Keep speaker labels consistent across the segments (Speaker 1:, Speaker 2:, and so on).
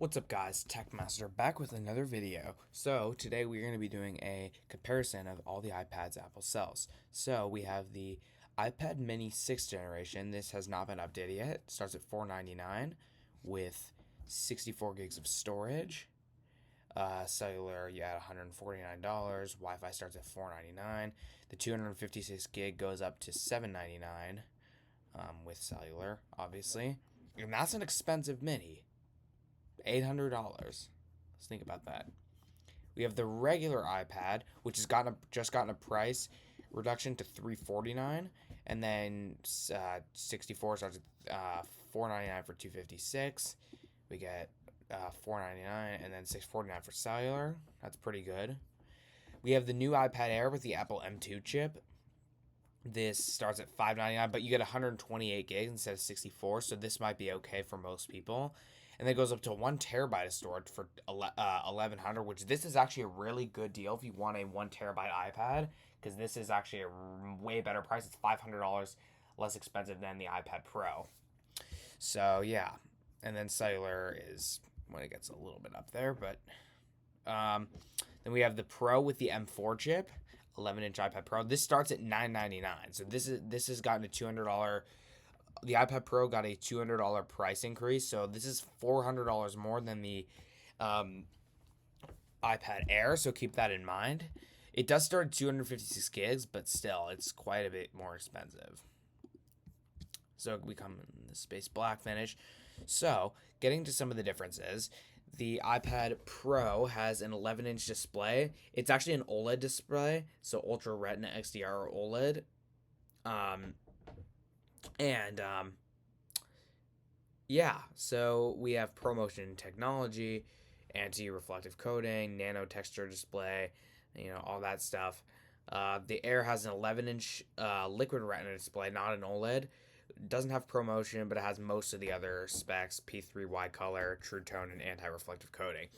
Speaker 1: What's up guys, Techmaster back with another video. So today we're going to be doing a comparison of all the iPads Apple sells. So we have the iPad mini 6th generation. This has not been updated yet. It starts at $499 with 64 gigs of storage. Cellular, you add $149. Wi-Fi starts at $499. The 256 gig goes up to $799 with cellular, obviously. And that's an expensive mini. $800. Let's think about that. We have the regular iPad, which has just gotten a price reduction to $349, and then 64 starts at $499 for 256. We get $499 and then $649 for cellular. That's pretty good. We have the new iPad Air with the Apple M2 chip. This starts at $599, but you get 128 gigs instead of 64, so this might be okay for most people. And then it goes up to 1 terabyte of storage for $1,100, which this is actually a really good deal if you want a 1 terabyte iPad, because this is actually a way better price. It's $500 less expensive than the iPad Pro. So yeah, and then cellular is when it gets a little bit up there, but then we have the Pro with the M4 chip, 11-inch iPad Pro. This starts at $999, so this has gotten a $200. The iPad Pro got a $200 price increase, so this is $400 more than the iPad Air, so keep that in mind. It does start at 256 gigs, but still, it's quite a bit more expensive. So we come in the space black finish. So, getting to some of the differences, the iPad Pro has an 11-inch display. It's actually an OLED display, so Ultra Retina XDR OLED. Yeah, so we have ProMotion technology, anti-reflective coating, nano texture display, all that stuff. The Air has an 11-inch liquid retina display, not an OLED. It doesn't have ProMotion, but it has most of the other specs: P3 wide color, true tone, and anti-reflective coating.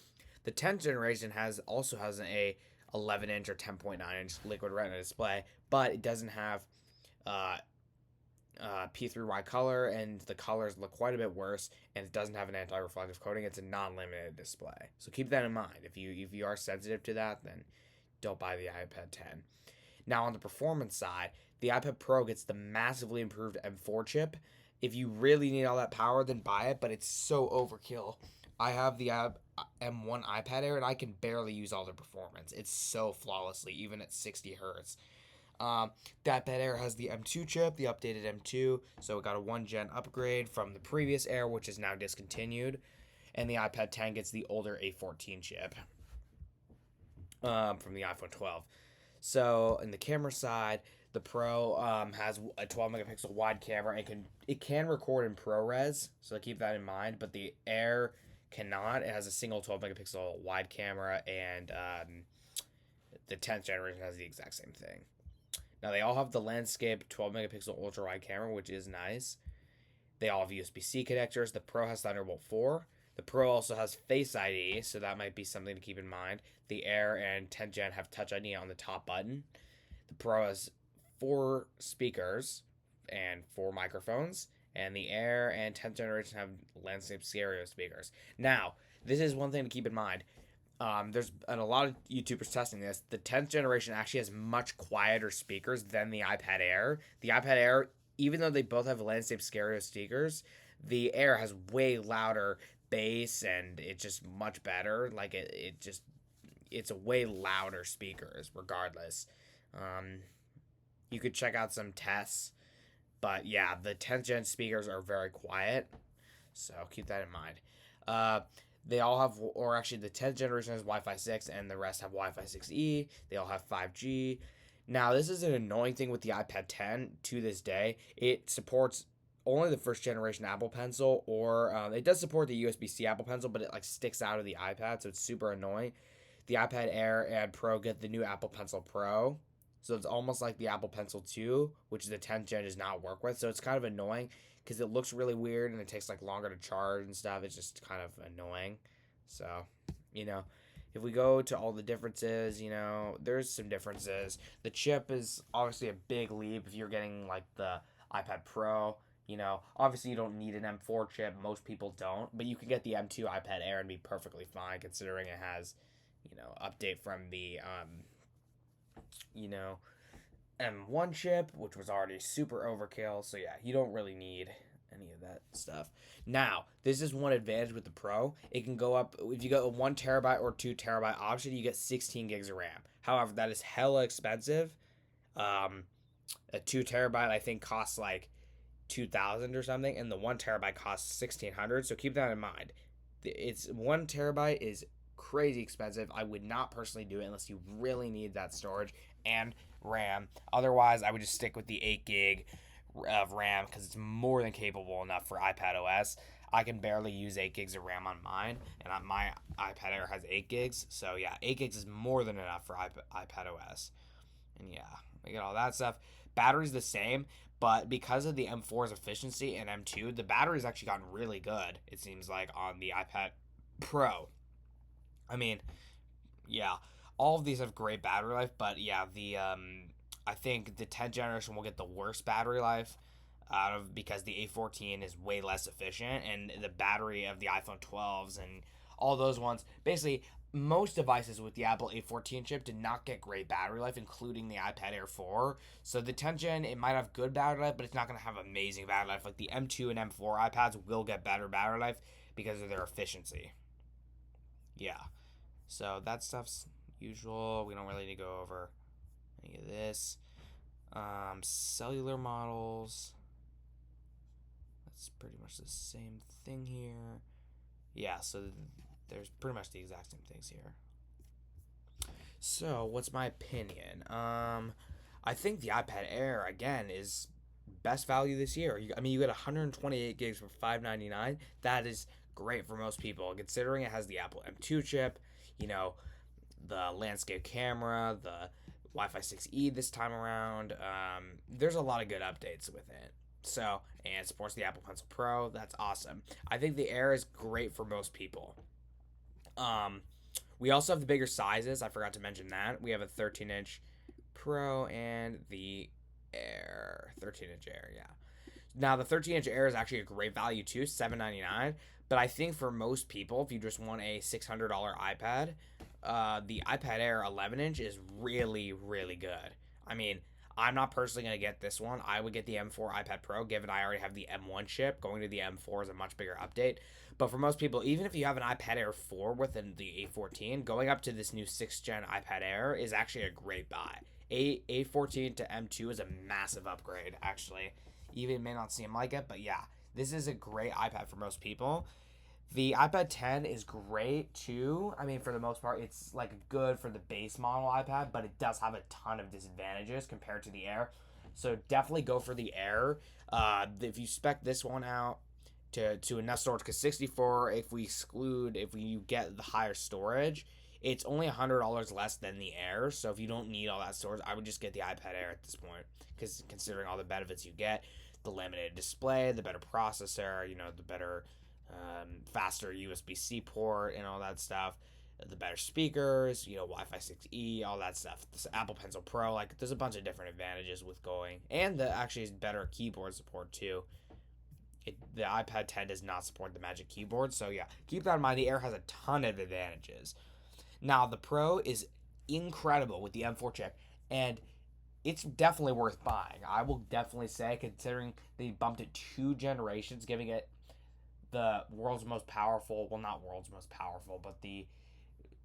Speaker 1: The 10th generation also has a 11-inch or 10.9-inch liquid retina display, but it doesn't have P3 wide color, and the colors look quite a bit worse, and it doesn't have an anti-reflective coating. It's a non-limited display, so keep that in mind. If you are sensitive to that, then don't buy the iPad 10. Now on the performance side, the iPad Pro gets the massively improved M4 chip. If you really need all that power, then buy it, but it's so overkill. I have the M1 iPad Air, and I can barely use all the performance. It's so flawlessly, even at 60 hertz. The iPad Air has the M2 chip, the updated M2, so it got a 1-gen upgrade from the previous Air, which is now discontinued. And the iPad 10 gets the older A14 chip from the iPhone 12. So, in the camera side, the Pro has a 12-megapixel wide camera. It can record in ProRes, so keep that in mind. But the Air cannot. It has a single 12-megapixel wide camera, and the 10th generation has the exact same thing. Now, they all have the landscape 12-megapixel ultra-wide camera, which is nice. They all have USB-C connectors. The Pro has Thunderbolt 4. The Pro also has Face ID, so that might be something to keep in mind. The Air and 10th Gen have Touch ID on the top button. The Pro has 4 speakers and 4 microphones. And the Air and 10th generation have landscape stereo speakers. Now, this is one thing to keep in mind. There's been a lot of YouTubers testing this. The 10th generation actually has much quieter speakers than the iPad Air. The iPad Air, even though they both have landscape stereo speakers, the Air has way louder bass, and it's just much better. Like it's a way louder speakers regardless. You could check out some tests, but yeah, the 10th gen speakers are very quiet, so keep that in mind. They all have, or actually the 10th generation has Wi-Fi 6 and the rest have Wi-Fi 6E. They all have 5G. Now, this is an annoying thing with the iPad 10 to this day. It supports only the first generation Apple Pencil, or it does support the USB-C Apple Pencil, but it sticks out of the iPad, so it's super annoying. The iPad Air and Pro get the new Apple Pencil Pro, so it's almost like the Apple Pencil 2, which the 10th gen does not work with, so it's kind of annoying because it looks really weird and it takes longer to charge and stuff. It's just kind of annoying. So, if we go to all the differences, there's some differences. The chip is obviously a big leap if you're getting the iPad Pro. Obviously you don't need an M4 chip. Most people don't, but you can get the M2 iPad Air and be perfectly fine considering it has, update from the you know, M1 chip, which was already super overkill. So yeah, you don't really need any of that stuff. Now, this is one advantage with the Pro. It can go up if you get a 1 terabyte or 2 terabyte option, you get 16 gigs of RAM. However, that is hella expensive. Um, a 2 terabyte I think costs like 2,000 or something, and the 1 terabyte costs 1,600. So keep that in mind. It's 1 terabyte is crazy expensive. I would not personally do it unless you really need that storage and RAM. Otherwise, I would just stick with the 8 gig of RAM because it's more than capable enough for iPad OS. I can barely use 8 gigs of RAM on mine, and on my iPad Air has 8 gigs. So yeah, 8 gigs is more than enough for iPad OS. And yeah, we get all that stuff. Battery's the same, but because of the M4's efficiency and M2, the battery's actually gotten really good, it seems like, on the iPad Pro. I mean, yeah, all of these have great battery life, but yeah, the I think the 10th generation will get the worst battery life out of because the A14 is way less efficient, and the battery of the iPhone 12s and all those ones, basically most devices with the Apple A14 chip did not get great battery life, including the iPad Air 4. So the 10th gen, it might have good battery life, but it's not going to have amazing battery life. Like the M2 and M4 iPads will get better battery life because of their efficiency. Yeah. So that stuff's usual. We don't really need to go over any of this. Cellular models. That's pretty much the same thing here. Yeah, so there's pretty much the exact same things here. So, what's my opinion? I think the iPad Air again is best value this year. You get 128 gigs for $599. That is great for most people, considering it has the Apple M2 chip. You know, the landscape camera, the Wi-Fi 6E this time around. There's a lot of good updates with it. So, and it supports the Apple Pencil Pro. That's awesome. I think the Air is great for most people. We also have the bigger sizes. I forgot to mention that. We have a 13-inch Pro and the Air. 13-inch Air, yeah. Now, the 13-inch Air is actually a great value too, $799. But I think for most people, if you just want a $600 iPad, the iPad Air 11-inch is really, really good. I mean, I'm not personally going to get this one. I would get the M4 iPad Pro, given I already have the M1 chip. Going to the M4 is a much bigger update. But for most people, even if you have an iPad Air 4 within the A14, going up to this new 6th gen iPad Air is actually a great buy. A14 to M2 is a massive upgrade, actually. Even it may not seem like it, but yeah, this is a great iPad for most people. The iPad 10 is great too. I mean, for the most part, it's like good for the base model iPad, but it does have a ton of disadvantages compared to the Air. So definitely go for the Air. If you spec this one out to enough storage, because 64, if you get the higher storage, it's only $100 less than the Air. So if you don't need all that storage, I would just get the iPad Air at this point, because considering all the benefits you get, the limited display, the better processor, the better faster USB-C port and all that stuff, the better speakers, Wi-Fi 6E, all that stuff. This Apple Pencil Pro, like there's a bunch of different advantages with going, and the actually is better keyboard support too. The iPad 10 does not support the Magic Keyboard, so yeah, keep that in mind. The Air has a ton of advantages. Now the Pro is incredible with the M4 chip, and it's definitely worth buying. I will definitely say, considering they bumped it 2 generations, giving it the world's most powerful, well, not world's most powerful, but the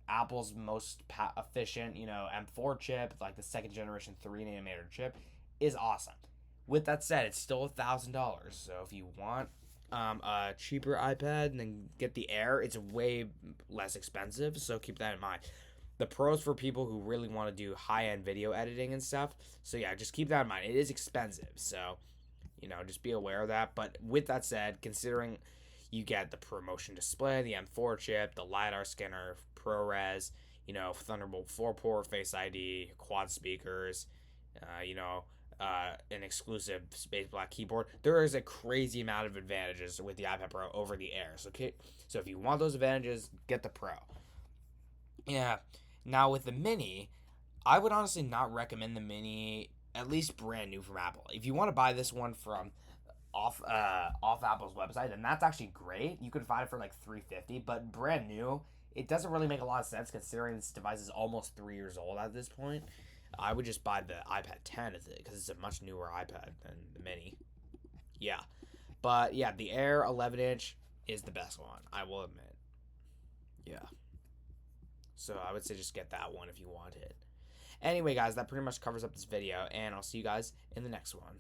Speaker 1: Apple's most efficient, M4 chip, like the 2nd generation 3 nanometer chip, is awesome. With that said, it's still $1,000. So if you want a cheaper iPad and then get the Air, it's way less expensive. So keep that in mind. The Pro's for people who really want to do high-end video editing and stuff. So yeah, just keep that in mind. It is expensive. So, just be aware of that. But with that said, considering you get the ProMotion display, the M4 chip, the LiDAR scanner, ProRes, Thunderbolt 4-port Face ID, quad speakers, an exclusive space black keyboard. There is a crazy amount of advantages with the iPad Pro over the Air. So if you want those advantages, get the Pro. Yeah. Now with the Mini, I would honestly not recommend the Mini, at least brand new from Apple. If you want to buy this one from off Apple's website, and that's actually great. You can find it for like $350, but brand new, it doesn't really make a lot of sense considering this device is almost 3 years old at this point. I would just buy the iPad 10 because it's a much newer iPad than the Mini. Yeah, but yeah, the Air 11-inch is the best one. I will admit. Yeah. So I would say just get that one if you want it. Anyway, guys, that pretty much covers up this video, and I'll see you guys in the next one.